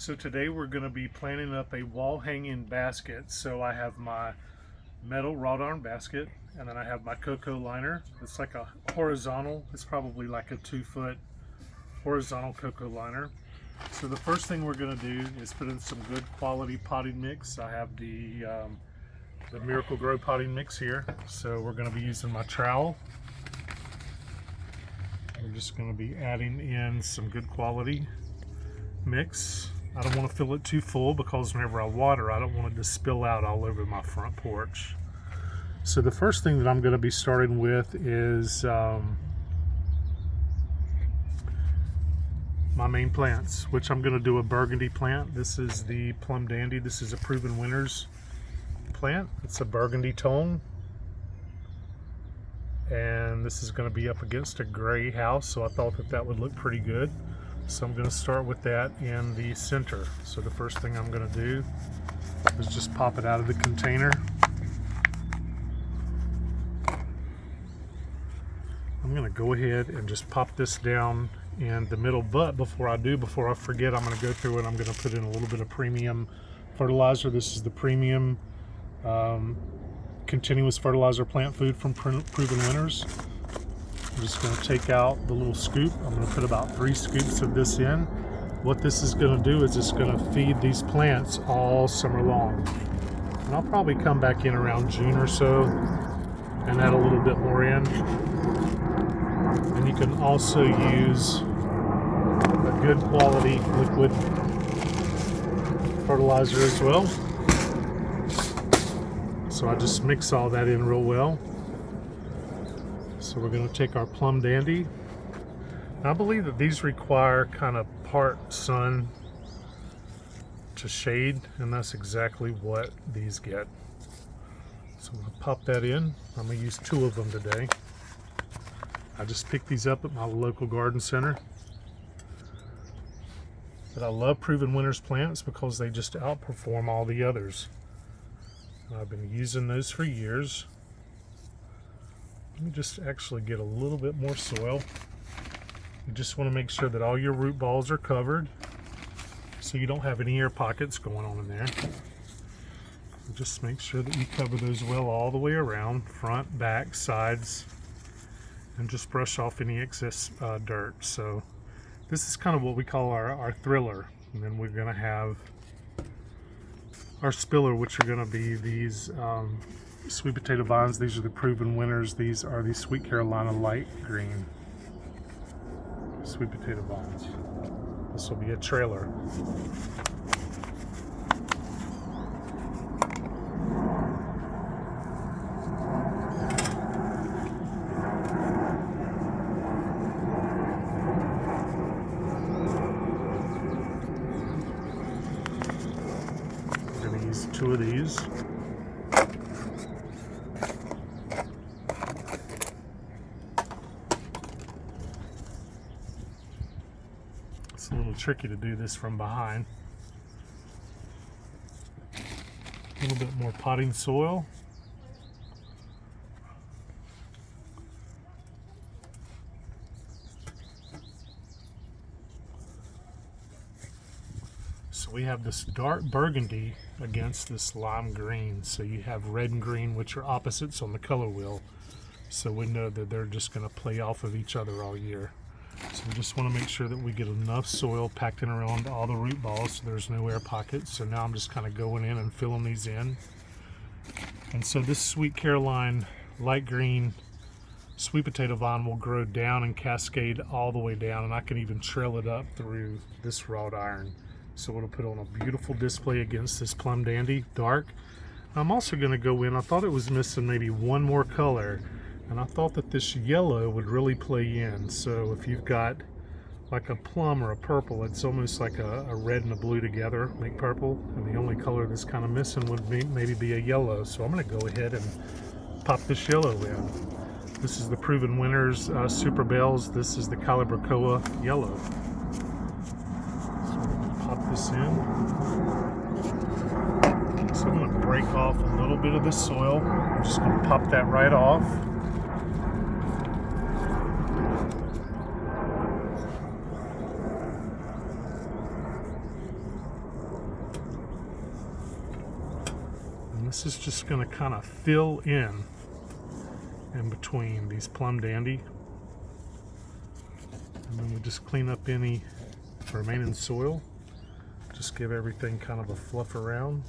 So today we're going to be planting up a wall hanging basket. So I have my metal wrought iron basket, and then I have my cocoa liner. It's like a horizontal, it's probably like a 2-foot horizontal cocoa liner. So the first thing we're going to do is put in some good quality potting mix. I have the Miracle Grow potting mix here. So we're going to be using my trowel. We're just going to be adding in some good quality mix. I don't want to fill it too full because whenever I water, I don't want it to spill out all over my front porch. So the first thing that I'm going to be starting with is my main plants, which I'm going to do a burgundy plant. This is the PlumDandy. This is a Proven Winners plant. It's a burgundy tone, and this is going to be up against a gray house, so I thought that that would look pretty good. So I'm going to start with that in the center. So the first thing I'm going to do is just pop it out of the container. I'm going to go ahead and just pop this down in the middle, but before I forget, I'm going to go through and I'm going to put in a little bit of premium fertilizer. This is the premium continuous fertilizer plant food from Proven Winners. I'm just going to take out the little scoop. I'm going to put about 3 scoops of this in. What this is going to do is it's going to feed these plants all summer long. And I'll probably come back in around June or so and add a little bit more in. And you can also use a good quality liquid fertilizer as well. So I just mix all that in real well. So we're going to take our PlumDandy. I believe that these require kind of part sun to shade, and that's exactly what these get. So I'm going to pop that in. I'm going to use 2 of them today. I just picked these up at my local garden center. But I love Proven Winners plants because they just outperform all the others. And I've been using those for years. Let me just actually get a little bit more soil. You just want to make sure that all your root balls are covered so you don't have any air pockets going on in there. Just make sure that you cover those well all the way around, front, back, sides, and just brush off any excess dirt. So this is kind of what we call our thriller. And then we're going to have our spiller, which are going to be these sweet potato vines. These are the Proven Winners. These are the Sweet Carolina light green sweet potato vines. This will be a trailer. I'm going to use 2 of these. It's a little tricky to do this from behind. A little bit more potting soil. So we have this dark burgundy against this lime green. So you have red and green, which are opposites on the color wheel. So we know that they're just going to play off of each other all year. So we just want to make sure that we get enough soil packed in around all the root balls so there's no air pockets. So now I'm just kind of going in and filling these in. And so this Sweet Caroline light green sweet potato vine will grow down and cascade all the way down, and I can even trail it up through this wrought iron. So it'll put on a beautiful display against this PlumDandy dark. I'm also going to go in, I thought it was missing maybe one more color, and I thought that this yellow would really play in. So if you've got like a plum or a purple, it's almost like a red and a blue together make purple, and the only color that's kind of missing would be maybe be a yellow. So I'm going to go ahead and pop this yellow in. This is the Proven Winners Super Bells. This is the Calibrachoa yellow. So I'm going to pop this in. So I'm going to break off a little bit of the soil. I'm just going to pop that right off. this is just going to kind of fill in between these PlumDandy. And then we just clean up any remaining soil. Just give everything kind of a fluff around.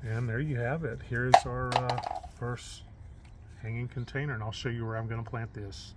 And there you have it. Here's our first hanging container, and I'll show you where I'm going to plant this.